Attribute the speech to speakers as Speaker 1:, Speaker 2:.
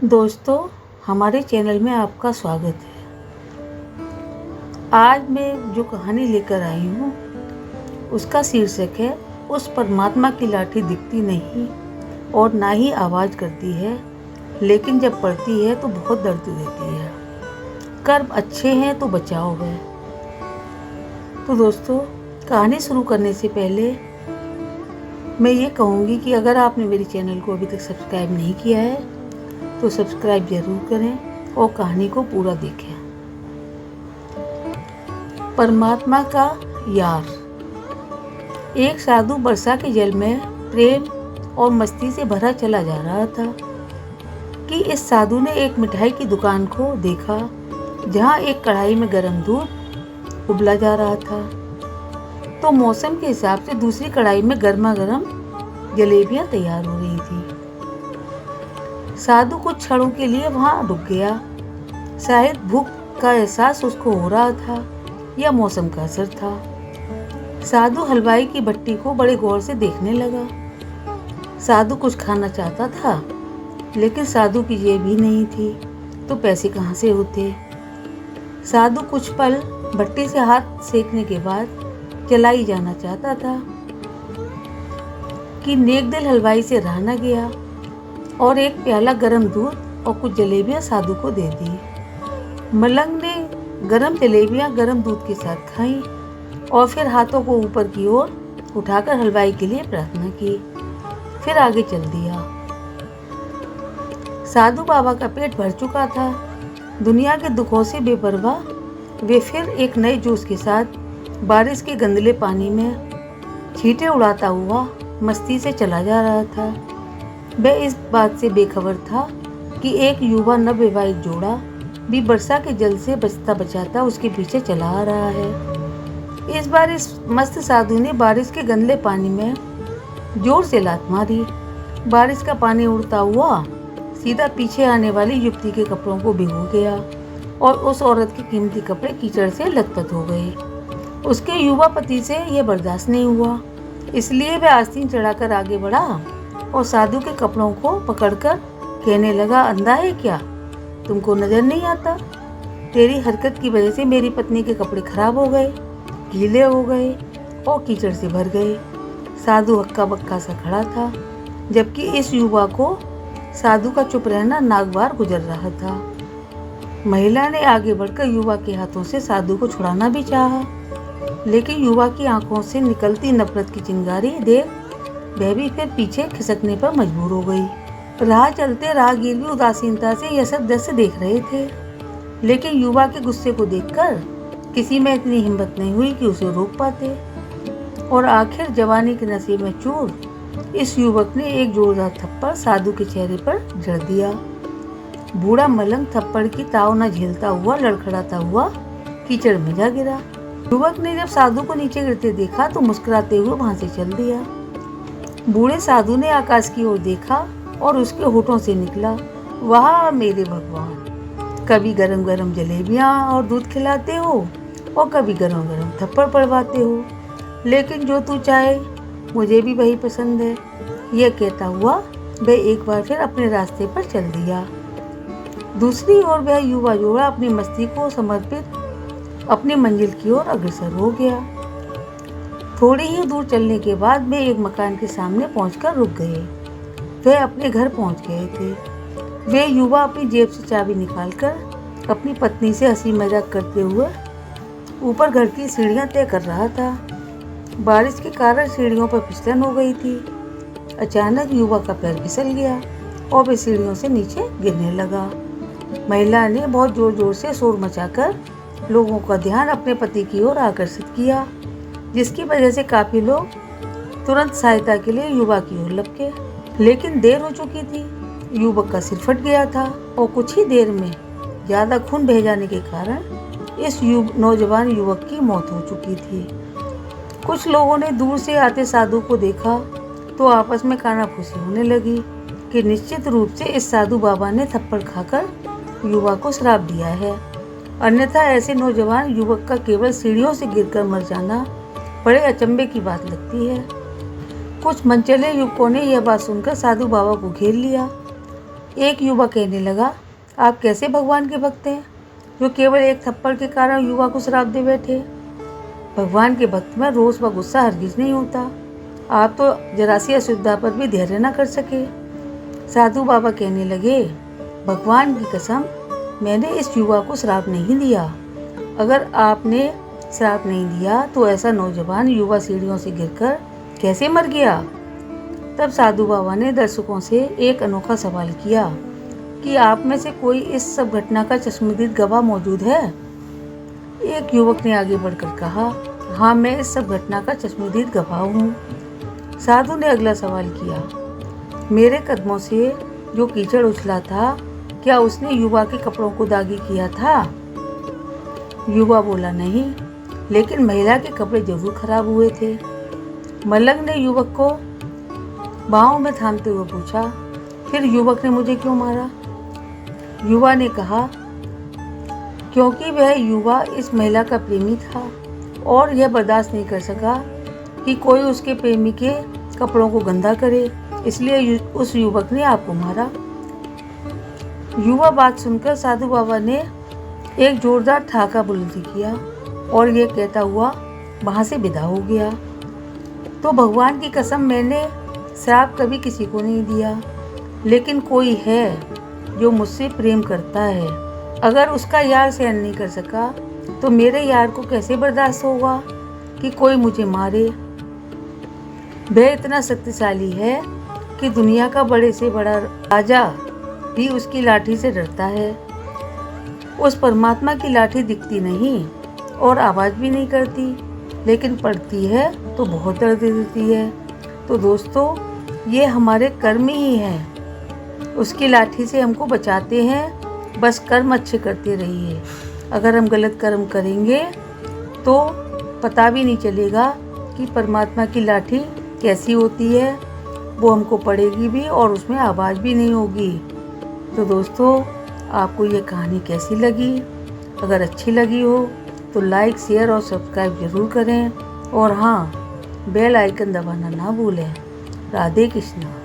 Speaker 1: दोस्तों, हमारे चैनल में आपका स्वागत है। आज मैं जो कहानी लेकर आई हूँ उसका शीर्षक है उस परमात्मा की लाठी दिखती नहीं और ना ही आवाज़ करती है, लेकिन जब पड़ती है तो बहुत दर्द देती है। कर्म अच्छे हैं तो बचाव है। तो दोस्तों, कहानी शुरू करने से पहले मैं ये कहूँगी कि अगर आपने मेरे चैनल को अभी तक सब्सक्राइब नहीं किया है तो सब्सक्राइब जरूर करें और कहानी को पूरा देखें। परमात्मा का यार। एक साधु वर्षा के जल में प्रेम और मस्ती से भरा चला जा रहा था कि इस साधु ने एक मिठाई की दुकान को देखा जहां एक कढ़ाई में गर्म दूध उबला जा रहा था, तो मौसम के हिसाब से दूसरी कढ़ाई में गर्मा गर्म जलेबियां तैयार हो रही थी। साधु कुछ क्षणों के लिए वहां रुक गया। शायद भूख का एहसास उसको हो रहा था या मौसम का असर था। साधु हलवाई की भट्टी को बड़े गौर से देखने लगा। साधु कुछ खाना चाहता था, लेकिन साधु की जेब भी नहीं थी, तो पैसे कहाँ से होते। साधु कुछ पल भट्टी से हाथ सेकने के बाद चलाई जाना चाहता था कि नेकदिल हलवाई से रहा न गया और एक प्याला गरम दूध और कुछ जलेबियां साधु को दे दी। मलंग ने गरम जलेबियां गरम दूध के साथ खाई और फिर हाथों को ऊपर की ओर उठाकर हलवाई के लिए प्रार्थना की, फिर आगे चल दिया। साधु बाबा का पेट भर चुका था। दुनिया के दुखों से बेपरवाह वे फिर एक नए जोश के साथ बारिश के गंदले पानी में छींटे उड़ाता हुआ मस्ती से चला जा रहा था। वह इस बात से बेखबर था कि एक युवा नवविवाहित जोड़ा भी वर्षा के जल से बचता बचाता उसके पीछे चला आ रहा है। इस बार इस मस्त साधु ने बारिश के गंदले पानी में जोर से लात मारी। बारिश का पानी उड़ता हुआ सीधा पीछे आने वाली युवती के कपड़ों को भिगो गया और उस औरत के कीमती कपड़े कीचड़ से लथपथ हो गए। उसके युवा पति से यह बर्दाश्त नहीं हुआ, इसलिए वह आस्तीन चढ़ाकर आगे बढ़ा और साधु के कपड़ों को पकड़कर कहने लगा, अंधा है क्या? तुमको नजर नहीं आता? तेरी हरकत की वजह से मेरी पत्नी के कपड़े खराब हो गए, गीले हो गए और कीचड़ से भर गए। साधु हक्का बक्का सा खड़ा था, जबकि इस युवा को साधु का चुप रहना नागवार गुजर रहा था। महिला ने आगे बढ़कर युवा के हाथों से साधु को छुड़ाना भी चाहा, लेकिन युवा की आंखों से निकलती नफरत की चिंगारी देख वह भी फिर पीछे खिसकने पर मजबूर हो गई। राह चलते राहगीर भी उदासीनता से यह सब दृश्य देख रहे थे, लेकिन युवा के गुस्से को देखकर किसी में इतनी हिम्मत नहीं हुई कि उसे रोक पाते। और आखिर जवानी के नशे में चूर इस युवक ने एक जोरदार थप्पड़ साधु के चेहरे पर जड़ दिया। बूढ़ा मलंग थप्पड़ की ताव न झेलता हुआ लड़खड़ाता हुआ कीचड़ में जा गिरा। युवक ने जब साधु को नीचे गिरते देखा तो मुस्कुराते हुए वहां से चल दिया। बूढ़े साधु ने आकाश की ओर देखा और उसके होठों से निकला, वाह मेरे भगवान, कभी गरम गरम जलेबियां और दूध खिलाते हो और कभी गरम गरम थप्पड़ पड़वाते हो, लेकिन जो तू चाहे मुझे भी वही पसंद है। यह कहता हुआ वह एक बार फिर अपने रास्ते पर चल दिया। दूसरी ओर वह युवा जोड़ा अपनी मस्ती को समर्पित अपनी मंजिल की ओर अग्रसर हो गया। थोड़ी ही दूर चलने के बाद वे एक मकान के सामने पहुंचकर रुक गए। वे अपने घर पहुंच गए थे। वे युवा अपनी जेब से चाबी निकालकर अपनी पत्नी से हंसी मजाक करते हुए ऊपर घर की सीढ़ियां तय कर रहा था। बारिश के कारण सीढ़ियों पर फिसलन हो गई थी। अचानक युवा का पैर फिसल गया और वह सीढ़ियों से नीचे गिरने लगा। महिला ने बहुत जोर जोर से शोर मचाकर लोगों का ध्यान अपने पति की ओर आकर्षित किया, जिसकी वजह से काफी लोग तुरंत सहायता के लिए युवा की ओर लपके, लेकिन देर हो चुकी थी। युवक का सिर फट गया था और कुछ ही देर में ज्यादा खून बह जाने के कारण इस नौजवान युवक की मौत हो चुकी थी। कुछ लोगों ने दूर से आते साधु को देखा तो आपस में कानाफूसी होने लगी कि निश्चित रूप से इस साधु बाबा ने थप्पड़ खाकर युवा को श्राप दिया है, अन्यथा ऐसे नौजवान युवक का केवल सीढ़ियों से गिरकर मर जाना बड़े अचंभे की बात लगती है। कुछ मनचले युवकों ने यह बात सुनकर साधु बाबा को घेर लिया एक युवा कहने लगा, आप कैसे भगवान के भक्त हैं जो केवल एक थप्पड़ के कारण युवा को श्राप दे बैठे। भगवान के भक्त में रोष व गुस्सा हरगिज नहीं होता। आप तो जरा सी असुविधा पर भी धैर्य न कर सके। साधु बाबा कहने लगे, भगवान की कसम, मैंने इस युवा को श्राप नहीं दिया। अगर आपने श्राप नहीं दिया तो ऐसा नौजवान युवा सीढ़ियों से गिरकर कैसे मर गया। तब साधु बाबा ने दर्शकों से एक अनोखा सवाल किया कि आप में से कोई इस सब घटना का चश्मदीद गवाह मौजूद है। एक युवक ने आगे बढ़कर कहा, हाँ, मैं इस सब घटना का चश्मदीद गवाह हूँ। साधु ने अगला सवाल किया, मेरे कदमों से जो कीचड़ उछला था, क्या उसने युवा के कपड़ों को दागी किया था। युवा बोला, नहीं, लेकिन महिला के कपड़े जरूर खराब हुए थे। मलंग ने युवक को बाहों में थामते हुए पूछा, फिर युवक ने मुझे क्यों मारा। युवा ने कहा, क्योंकि वह युवा इस महिला का प्रेमी था और यह बर्दाश्त नहीं कर सका कि कोई उसके प्रेमी के कपड़ों को गंदा करे, इसलिए उस युवक ने आपको मारा। युवा बात सुनकर साधु बाबा ने एक जोरदार ठहाका बुलंद किया और ये कहता हुआ वहाँ से विदा हो गया। तो भगवान की कसम, मैंने श्राप कभी किसी को नहीं दिया, लेकिन कोई है जो मुझसे प्रेम करता है। अगर उसका यार सहन नहीं कर सका तो मेरे यार को कैसे बर्दाश्त होगा कि कोई मुझे मारे। वह इतना शक्तिशाली है कि दुनिया का बड़े से बड़ा राजा भी उसकी लाठी से डरता है। उस परमात्मा की लाठी दिखती नहीं और आवाज़ भी नहीं करती, लेकिन पड़ती है तो बहुत दर्द देती है। तो दोस्तों, ये हमारे कर्म ही हैं, उसकी लाठी से हमको बचाते हैं। बस कर्म अच्छे करते रहिए। अगर हम गलत कर्म करेंगे तो पता भी नहीं चलेगा कि परमात्मा की लाठी कैसी होती है। वो हमको पड़ेगी भी और उसमें आवाज़ भी नहीं होगी। तो दोस्तों, आपको ये कहानी कैसी लगी? अगर अच्छी लगी हो तो लाइक, शेयर और सब्सक्राइब ज़रूर करें। और हाँ, बेल आइकन दबाना ना भूलें। राधे कृष्णा।